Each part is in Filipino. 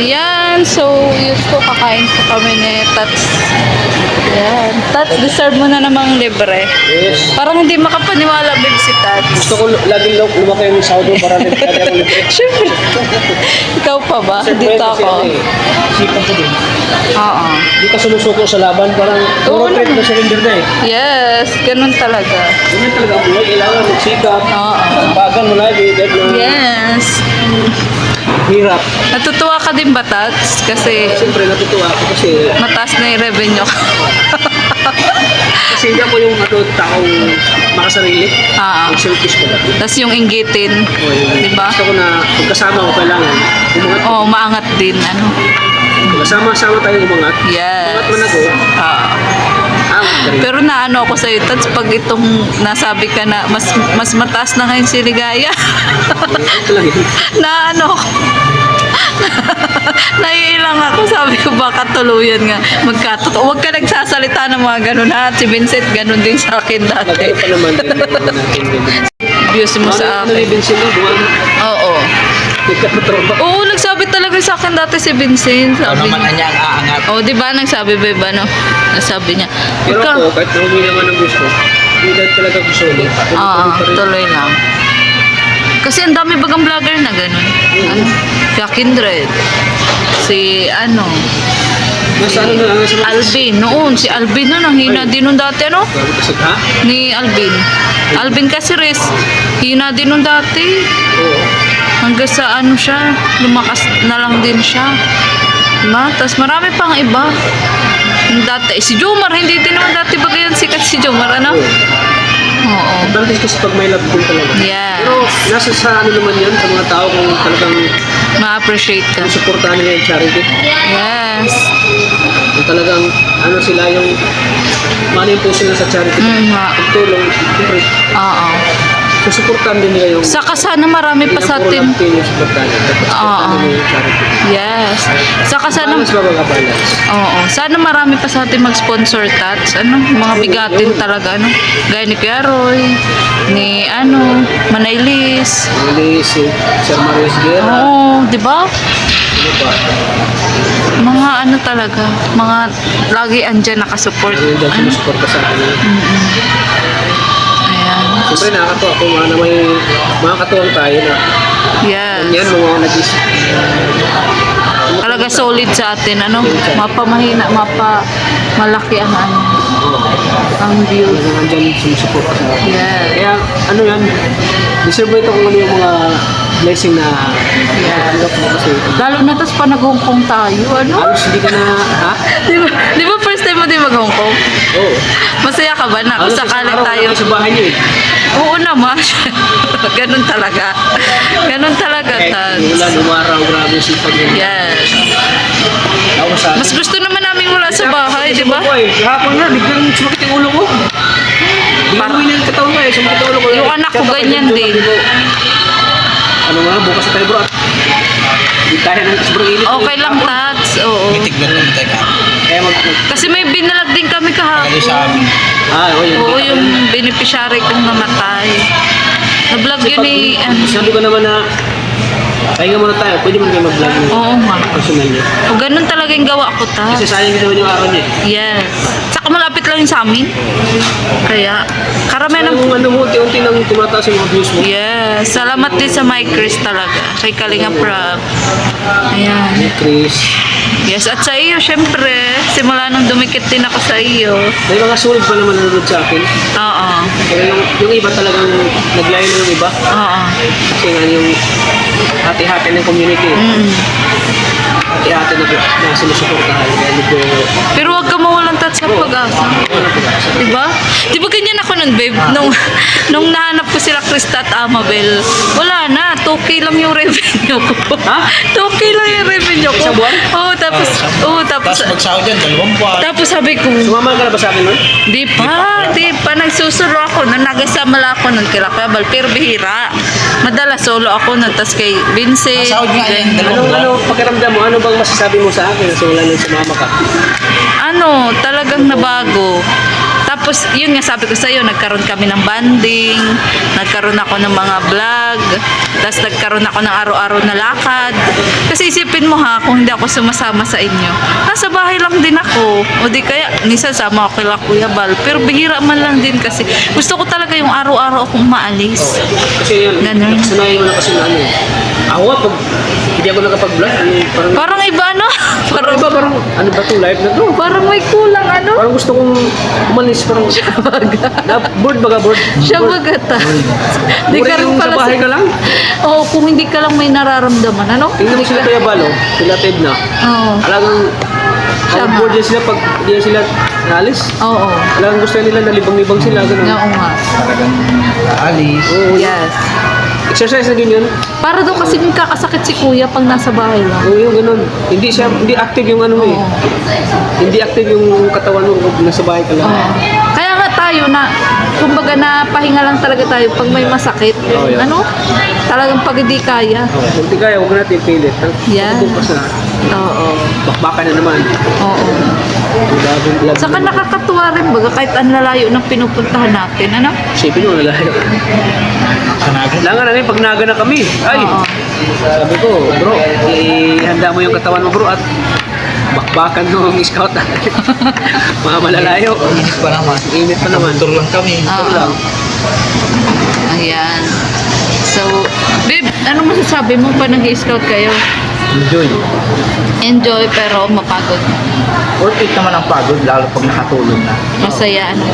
Ayan, so yun po, kakain po kami ni Tats. Ayan. Tats, deserve mo na namang libre. Yes. Parang hindi makapaniwala, babe, si Tats. Gusto ko laging lumaki yung saudo para rin kaya ko libre. Siyempre. Ikaw pa ba? Siyempre, Dito kasi ako. ano eh, sipan ko din. Oo. Hindi ka sumusuko sa laban, parang Oo puro trade naman. na surrender na eh. Yes, ganun talaga. Ganyan talaga ang buhay, kailangan magsikap. Oo. Bagan mo lagi, dahil na Yes. hirap. Natutuwa ka din ba, Tats? Kasi Siyempre natutuwa ako kasi mataas na yung revenue ko. hindi ako yung taong makasarili. Oo. Selfish ko lang. Tapos yung inggitin. Diba? Gusto ko na pagkasama ko kailangan umangat. Oo, maangat din. Ano? Sama-sama tayo umangat. Yes. Umangat man ako, Oo. angat ka rin. Pero naano ako sa'yo, Tats, pag itong nasabi ka na mas mataas na ngayon si Ligaya. Ito lang yun. Naano ako. Naiilang ako, sabi ko baka tuluyan nga magkatotoo. Huwag ka nagsasalita ng mga ganun ha. Si Vincent ganun din sa akin dati. Nagano pa naman din naman natin din. Abuse mo sa Ano akin. ni Vincent mo? Buwan? Oo. Nagkapatropa. Oo, nagsabi talaga sa akin dati si Vincent. Sabi niya. niya ang aangat. Oh, di ba nagsabi ba iba no? Nasabi niya. Pero Ikaw. ako, kahit na hindi naman ang gusto, hindi dahil talaga gusto ulit. Oo, tuloy lang. Kasi ang dami bagang vlogger na ganun. Ano? Kaya Kindred. Si ano, Nasa ano na, nasa Alvin. Noon, si Alvin noon, ang hina din nung dati, ano? Grabe kasi, ha? Ni Alvin. Alvin kasi res, hina din nung dati. Oo. Hanggang sa ano siya, lumakas na lang din siya. Diba? Tapos marami pang iba. Yung dati, si Jomar, hindi din naman dati ba ganyan sikat si Jomar, ano? Oo. Advantage kasi pag may love team talaga. Yeah. Pero nasa sa ano naman yan, sa mga tao kung talagang Ma-appreciate ka. suportahan nila yung charity. Yes. Kung talagang ano sila yung mano yung puso nila sa charity. Nga. Pagtulong, siyempre, Oo. susuportahan din nila yung Saka sana marami pa sa puro atin. love team yung suportahan nila. Dapat suportahan Oo. nila yung charity. Yes. Saka sana, Balance ba mga balance? oo. Sana marami pa sa atin mag-sponsor, Tats. Ano? Mga bigatin talaga, ano? Gaya ni Kuya Roy, ni, ano, Manaylis. Hindi si Sir Marius Guerra. Oo, di ba? Ano ba? Mga ano talaga, mga lagi andyan nakasupport. Ano yung dyan Ano? sumusuporta sa akin. Ayan. Siyempre nakakatuwa kung na may makakatuwang tayo na Yes. yan mga nag-isip. Talaga solid sa atin, ano? Mapamahina, malaki ang ano, ang view. Talagang andyan sumusuporta sa akin. Yes. Kaya ano yan, deserve mo ito kung ano yung mga blessing na tanggap mo kasi Lalo na tas pa nag-Hong Kong tayo, ano? halos hindi ka na, ha? Di ba first time mo din mag-Hong Kong? Oo. Masaya ka ba na kung Halos sakali isang araw tayo? wala kayo sa bahay niyo eh. Oo naman. Ganun talaga. Ganun talaga, Kahit Tats. ulan, umaraw, grabe yung sipag niya. Yes. Ako sa Mas gusto naman namin wala sa bahay, di ba? Kahapon na, biglang sumakit yung ulo ko. Biglang Parang- uwi na yung katawan ko eh, sumakit yung ulo ko. Yung anak ko Kaya ganyan kapag din. ko, ano nga, bukas na tayo bro. Hindi tayo ng sobrang init. Okay lang, Tats. Oo. Mitig na lang tayo ka. Kaya Kasi may binalag din kami Kali sa kahapon. amin. Oo, yun. Oo, yung beneficiary kong namatay. Na-vlog yun ni, ano. Sabi ko naman na, pahinga muna tayo, pwede mo kayo mag-vlog yung Oo nga. personal niya. O, ganun talaga yung gawa ko, Kasi Tats. sayang din naman yung araw niya. Yes. Saka malapit lang yun sa amin. Kaya, karamihan ng... Yung ano mo, unti-unti nang tumataas yung mga views mo. Yes. Salamat din sa Mike Chris talaga. Kay Kalinga Prab. Ayan. Chris. Yes. At sa iyo, syempre. Simula nung dumikit din ako sa iyo. May mga sulit pa naman nanonood sa akin. Oo. Pero yung iba talagang naglayo na yung iba. Oo. Kasi nga yung hati-hati ng community. Hati-hati na sinusuportahan. Kaya hindi ko... Pero huwag ka mawalan, Tats, sa pag-asa. Diba? Diba ganyan ako nun, babe? Nung nahanap ko sila Krista at Amabel, wala na. 2K lang yung revenue ko. Ha? 2K lang yung revenue ko. Isang buwan? Oo, tapos, Tapos magsahod yan, 2 buwan. tapos sabi ko, Sumama ka na ba sa akin nun? di pa, nagsusuro ako. Nung nagasama lang ako nun kila Kabal, pero bihira. Madalas solo ako nun, tas kay Vincent. Sahod nga yan, ganyan. Ano pakiramdam mo? Ano bang masasabi mo sa akin? So wala nang sumama ka. Ano, talagang nabago. Tapos, yun nga sabi ko sa'yo, nagkaroon kami ng banding, nagkaroon ako ng mga vlog, tapos nagkaroon ako ng araw-araw na lakad. Kasi isipin mo ha, kung hindi ako sumasama sa inyo, nasa bahay lang din ako. O di kaya, minsan sama ako kila Kuya Bal. Pero bihira man lang din kasi gusto ko talaga yung araw-araw akong maalis. Kasi yun, Ganun. sanayin mo na kasi na ano. Ako, pag hindi ako nakapag-vlog, parang, Parang iba no? parang iba, parang, ano ba to, live na to? Parang may kulang ano? Parang gusto kong umalis, parang, bored baga, bored. Siya bagata. Di ka rin Yung sa pala bahay ka lang. Oo, kung hindi ka lang may nararamdaman, ano? Tingnan mo sila Kuya Balo, sila Ted na. Oo. Alagang, Siya nga. bored yan sila pag hindi yan sila naalis. Oo. Alagang gusto nila na libang-libang sila, ganun. Oo nga. Talagang alis. Oo, Yes. exercise na din yun. Para daw kasi kakasakit si kuya pag nasa bahay lang. Oo, yung ganun. Hindi active yung ano mo eh. Oo. Hindi active yung katawan mo kung nasa bahay ka lang. Oo. Kaya nga tayo na, kumbaga na pahinga lang talaga tayo pag may masakit. Oh, yeah. Ano? Talagang pag hindi kaya. Kung di kaya, huwag natin pilit. Yan. Bukas na. Oo. Bakbakan na naman. Oo. Labing. Saka nakakatuwa rin baga kahit ang lalayo ng pinupuntahan natin. Ano? Sipin mo, nalayo. Sanagan. Langan na rin, pag naga na kami. Ay, Oo. sabi ko, bro, ihanda mo yung katawan mo bro at bakbakan mo yung scout natin. Mga malalayo. Init pa naman. Init pa naman. Motor lang kami. Oo. Ayan. So, babe, ano masasabi mo pa nag-scout kayo? Enjoy. Enjoy pero mapagod. Worth it naman ang pagod, lalo pag nakatulog na. Masaya ano.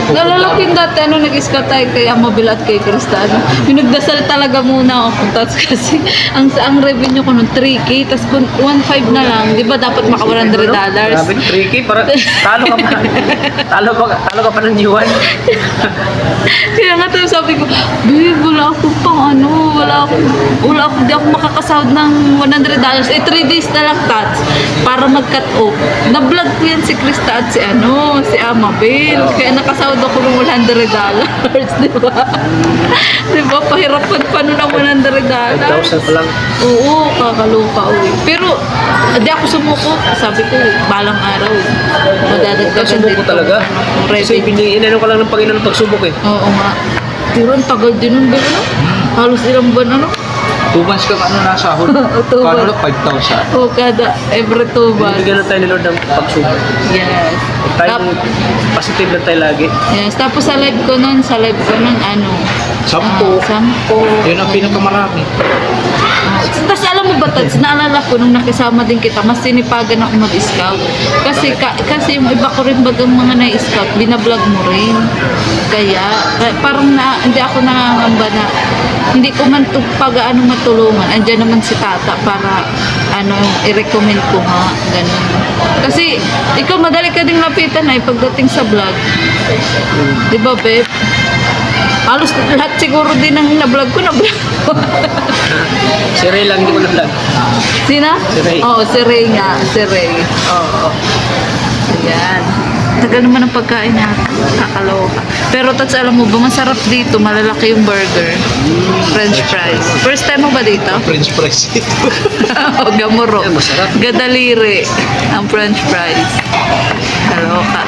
Nalala ko yung dati nag-scout tayo kay Amabil at kay Krista. Yung nagdasal talaga muna ako. Tapos kasi ang revenue ko nung 3K. Tapos kung 1.5 na lang, di ba dapat maka $100? Grabe, tricky. Para talo ka pa. Talo ka pa ng new one. Kaya nga tayo sabi ko, babe, wala ako pang di ako makakasahod ng $100. 3 days na lang, Tats, para mag-cut off. Na-vlog ko yan si Krista at si Amabel. Kaya nakasahod ako ng $100. Di ba? Di ba? Pahirapan pa nun ang $100. 5,000 pa lang. Oo, kakaloka. Uy. Pero, di ako sumuko. Sabi ko, balang araw. Madadagdagan Sumuko dito. talaga. Kasi Revenue. inano ka lang ng Panginoon pagsubok eh. Oo nga. Pero ang tagal din nun, babe, ano? Halos ilang buwan, ano? 2 months kang nasahod. 2 Kano months. lang 5,000. O, every 2 months. Bibigyan na tayo ni Lord ng pagsubok. Yes. Tayo positive lang tayo lagi. Yes. Tapos sa live ko nun, ano? 10. 10. Yun ang pinakamarami. Tapos alam mo ba, Tats, naalala ko nung nakisama din kita, mas sinipagan ako mag-scout. Kasi yung iba ko rin bagang mga na-scout, binablog mo rin. Kaya parang hindi ako nangangamba na hindi ko man pag-ano matulungan. Andiyan naman si Tata para i-recommend ko nga. Ganun. Kasi ikaw madali ka ding lapitan ay pagdating sa vlog. Di ba, babe? Halos lahat siguro din ang na-vlog ko. Si Ray lang hindi ko na-vlog. Sina? Si Ray. Oo, si Ray nga. Si Ray. Oo. Ayan. Tagal naman ang pagkain natin. Kakaloka. Pero Tats, alam mo ba, masarap dito. Malalaki yung burger. French fries. First time mo ba dito? French fries ito. O, gamuro. Yan, masarap. Gadaliri. Ang French fries. Kaloka.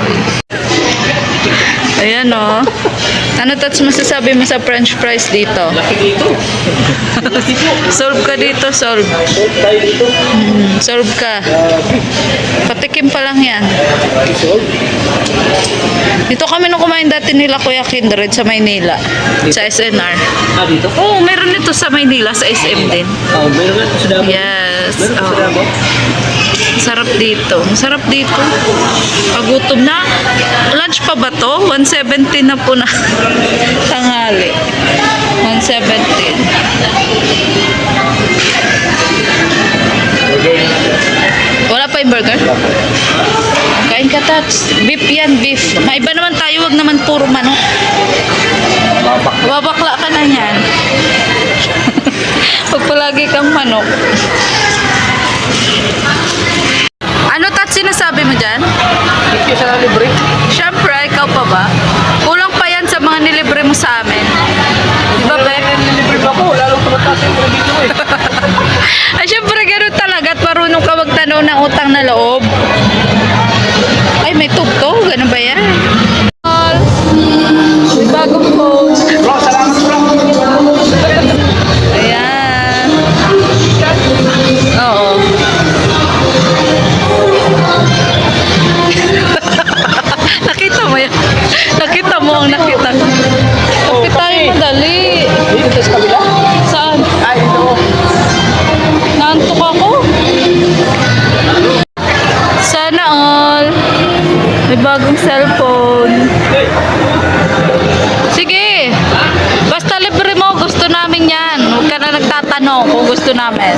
Ayan o. Ano Tats masasabi mo sa French fries dito? Laki dito. Laki po. Solve ka dito, solve. Tayo dito. Solve ka. Patikim pa lang yan. Dito kami nung kumain dati nila Kuya Kindred sa Maynila. Sa SNR. Ah, dito? Oo, meron nito sa Maynila, sa SM din. Oh, meron nga sa Davao. Yes. Meron sa Oo. Davao. Sarap dito. Masarap dito. Pagutom na. Lunch pa ba to? 170 na po na tanghali. 170. Wala pa yung burger? Kain ka, Tats. Beef yan, beef. Maiba naman tayo, wag naman puro manok. Babakla ka na yan. Pag palagi kang manok. Ano, Tats, sinasabi mo dyan? Thank you sa libre. Siyempre, ikaw pa ba? Kulang pa yan sa mga nilibre mo sa amin. Di ba, Bek? Libre pa ako. Lalong tumataas yung dito eh. Ay, siyempre, ganun talaga at marunong ka magtanaw ng utang na loob. Ay, may tugtog. Ano ba yan? May bagong phone. Bro, salamat bro. Ayan. Oo. Nakita mo yan? Nakita mo ang nakita. Kape tayo madali. Dito sa kabila. Saan? Ay, ito. Naantok ako. Sana all. May bagong cellphone. Sige. Basta libre mo. Gusto namin yan. Huwag ka na nagtatanong kung gusto namin.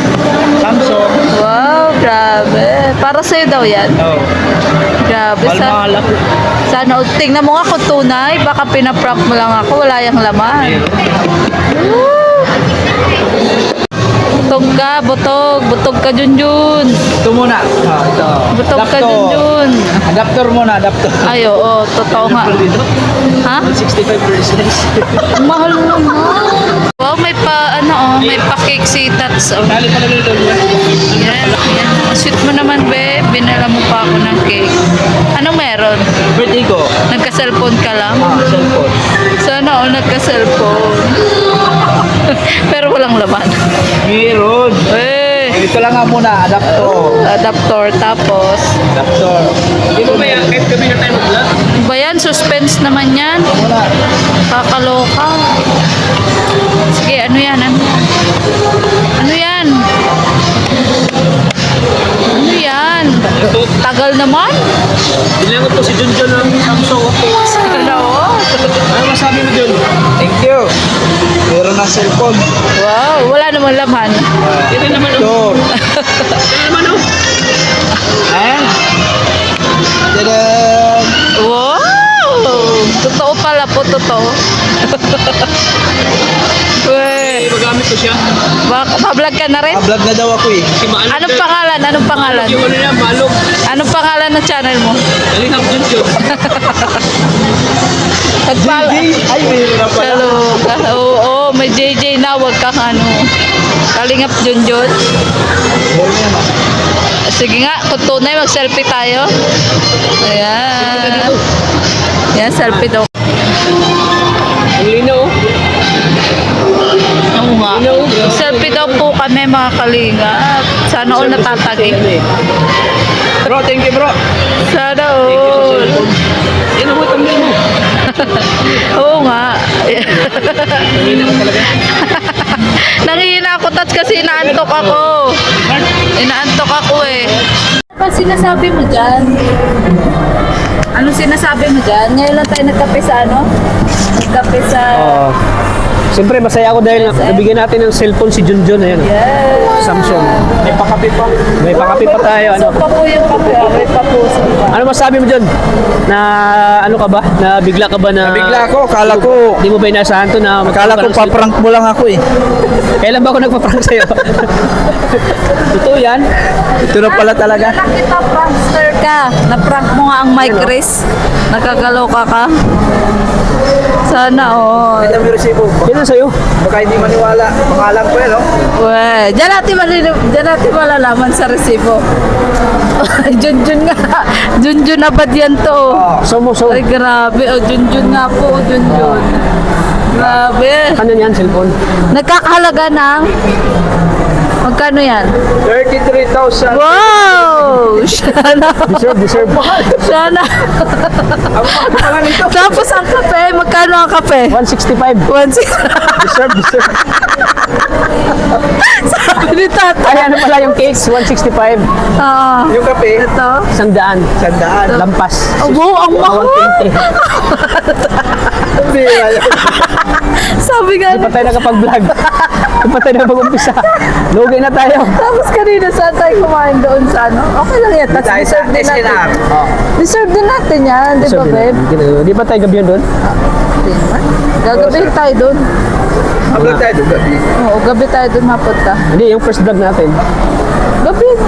Samsung. Wow, grabe. Para sa'yo daw yan. Oh. Grabe. Mahal ako. Sana all. Tingnan mo nga kung tunay. Baka pinaprank mo lang ako. Wala yung laman. Woo! Butog ka, butog. Butog ka, Junjun. Ito muna. Ah, ito. Butog ka, Junjun. Adapter muna, adapter. Ay, oo. Totoo nga. Ha? 65 pesos. Ang mahal mo na. Wow, may pa, may pa cake si Tats. Oh. Dali pa na dito. Yan, yan. Sweet mo naman, be. Binala mo pa ako ng cake. Ano meron? Birthday ko. Nagka-cellphone ka lang? Cellphone. Sana all nagka-cellphone. Pero walang laman. Meron. Eh, Ito lang nga muna, adapter. adapter. Tapos, Adapter. Hindi mo ba yan? Kahit gabi na tayo mag-vlog. ba yan? Suspense naman yan. Ito muna. Kakaloka. Sige, ano yan? Ano yan? Ano yan? Tagal naman. Bilang ko si Junjun ng Samsung. Ano? Ano masabi mo dun? Thank you. Meron na cellphone. Wow, wala namang laman. Ito naman Ito. oh. Ito naman oh. Ayan. Tadaan. Wow! Totoo pala po, totoo. Weh, Magamit ko siya. pa-vlog ka na rin? Vlog na daw ako eh. Kasi maalog Anong na- pangalan? Anong pangalan? Yung ano yan, malog. Anong pangalan ng channel mo? Alihap Junjun. Nagpala. Ay, meron na pala. Hello. Oo, may JJ na. Huwag kang Kalingap Junjun. Meron yan ah. Sige nga, kung tunay, mag-selfie tayo. Ayan. Yan, selfie daw. Ang linaw oh. Oo nga. Selfie daw po kami mga kalingap. Sana all natatagig. Bro, thank you bro. Sana all. Yan ang utang mo. Oo nga. Linaw talaga. Nangihina ako tat kasi inaantok ako. Inaantok ako eh. Ano sinasabi mo dyan? Ano sinasabi mo dyan? Ngayon lang tayo nagkape sa ano? Nagkape sa... Siyempre, masaya ako dahil nabigyan natin ng cellphone si Junjun. Ayan. Yes. Samsung. May pakapi pa. May pakapi pa tayo. Ano? So pa po yung kape. May papuso pa. Ano masabi mo dyan? Na ano ka ba? Na bigla ka ba na... Bigla ako, kala ko, Di mo ba inasahan to na... kala ko paprank mo lang ako eh. Kailan ba ako nagpa-prank sa'yo? Totoo yan? Ito na pala talaga. Nakita prankster ka. Na-prank mo nga ang Mike Chris. Nakakaloka ka. Sana all. Ito may resibo. Yan ang sa'yo. Baka hindi maniwala. Pangalan ko yan, no? Weh, diyan natin malalaman sa resibo. Junjun nga. Junjun abad yan to. So. Ay, grabe. O, Junjun nga po. Junjun. Grabe. Ano yan, cellphone? Nagkakahalaga ng... Magkano yan? 33,000. Wow! Sana. Deserve. Sana. Ang mahal pala nito. Tapos ang kape. Magkano ang kape? 165. 1.6. Deserve. Sabi ni tatay. Ay, ano pala yung cakes? 165. Ah, Yung kape, ito. 100. sandaan. Lampas. Oh, wow, ang mahal. 120. Bira yan. Sabi nga Di pa tayo nakapag-vlog. Di pa tayo nakapag-umpisa. Lugi na tayo. Tapos kanina saan tayo kumain doon sa ano? Okay lang yan. Tapos Tayo sa deserve din natin. SNR. Deserve din natin yan, di ba, babe? Di ba tayo gabi yun doon? Di naman. Gagabihin tayo doon. Hanggang tayo doon gabi. Oo, gabi tayo doon mapunta. Hindi, yung first vlog natin. Gabi na.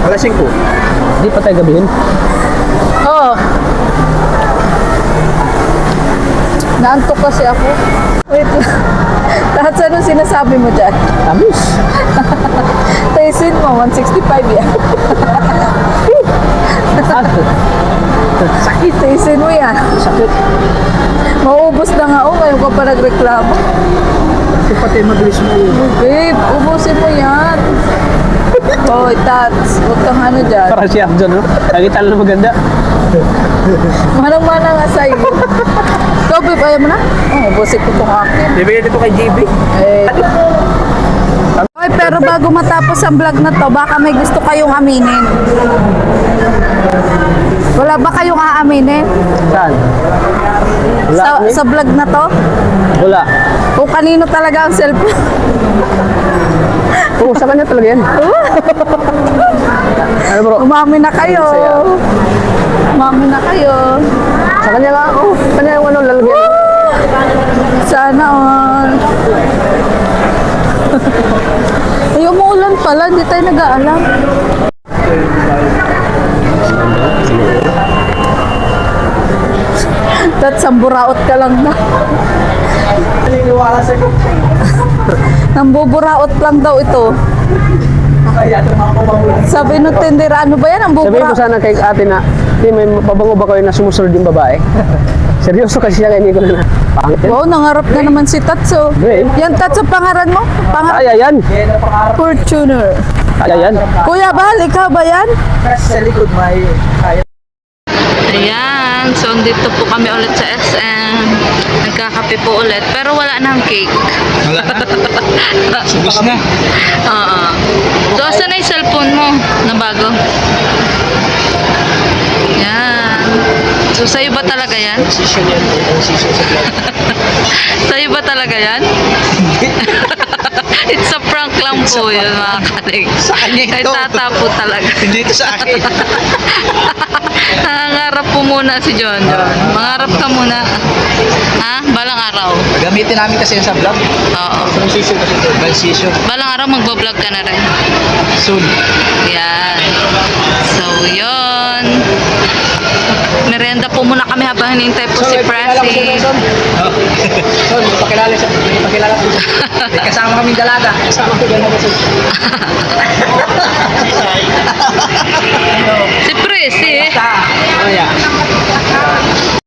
Alas 5. Di pa tayo gabi yun. Oo. Naantok kasi ako. Wait lang. Lahat sa anong sinasabi mo dyan? Tamis. Taisin mo, 165 yan. Sakit. Tiisin mo yan. Sakit. Maubos na nga o, ngayon ka pa nagreklamo. Kasi pati mabilis mo. Babe, ubusin mo yan. Hoy, Tats, huwag kang ano dyan. Para si Abdon, no? Nakita lang na maganda. Manang-mana nga sa'yo. Ikaw, babe, ayaw mo na? Oh, ubusin ko itong akin. Bibigyan dito kay JB. Eh. Hoy, pero bago matapos ang vlog na to, baka may gusto kayong aminin. Wala ba kayong aaminin? Saan? Wala. Sa vlog na to? Wala. Kung kanino talaga ang cellphone? Oo, sa kanya talaga yan. Ano bro? Umami na kayo. Umami na kayo. Sa kanya nga ako. Kanya yung ano, lalagyan. Sana all. Ay, umuulan pala. Hindi tayo nag-aalam. Tat, samburaot ka lang na. Naniniwala sa ko. Nambuburaot lang daw ito. Kaya ito mga papabulan. Sabi nung tindera, ano ba yan? Ang Sabihin ko buburaot. sana kay ate na, may pabango ba kayo na sumusunod yung babae? Seryoso kasi siya, kaya hindi ko na pangit yan. Wow, nangarap na naman si Tatso. Babe. Yan, Tatso, pangaran mo? Kaya yan. Kaya na pangarap. Fortuner. Kaya yan. Kuya Bal, ikaw ba yan? Kasi sa likod may kaya. Ayan, so dito po kami ulit sa SM. Nagkakape po ulit, pero wala nang cake. Wala na. Subos na. Oo. So, asan na yung cellphone mo na bago? Yan. So, sa'yo ba talaga yan? Position yan. Position sa vlog. Sa'yo ba talaga yan? It's a prank lang po yun, mga kalig. Sa kanya ito. Ay, tatapo talaga. Hindi ito sa akin. Nangangarap po muna si John. Mangarap ka muna. Ha? Balang araw. Gamitin namin kasi yun sa vlog. Oo. Transition kasi ito. Transition. Balang araw magbablog ka na rin. Soon. Yan. So, yun. Merienda po muna kami habang hinihintay po si Pressy. Son, pakilala siya. Pakilala po siya. May kasama kaming dalaga. Kasama ko dalaga siya.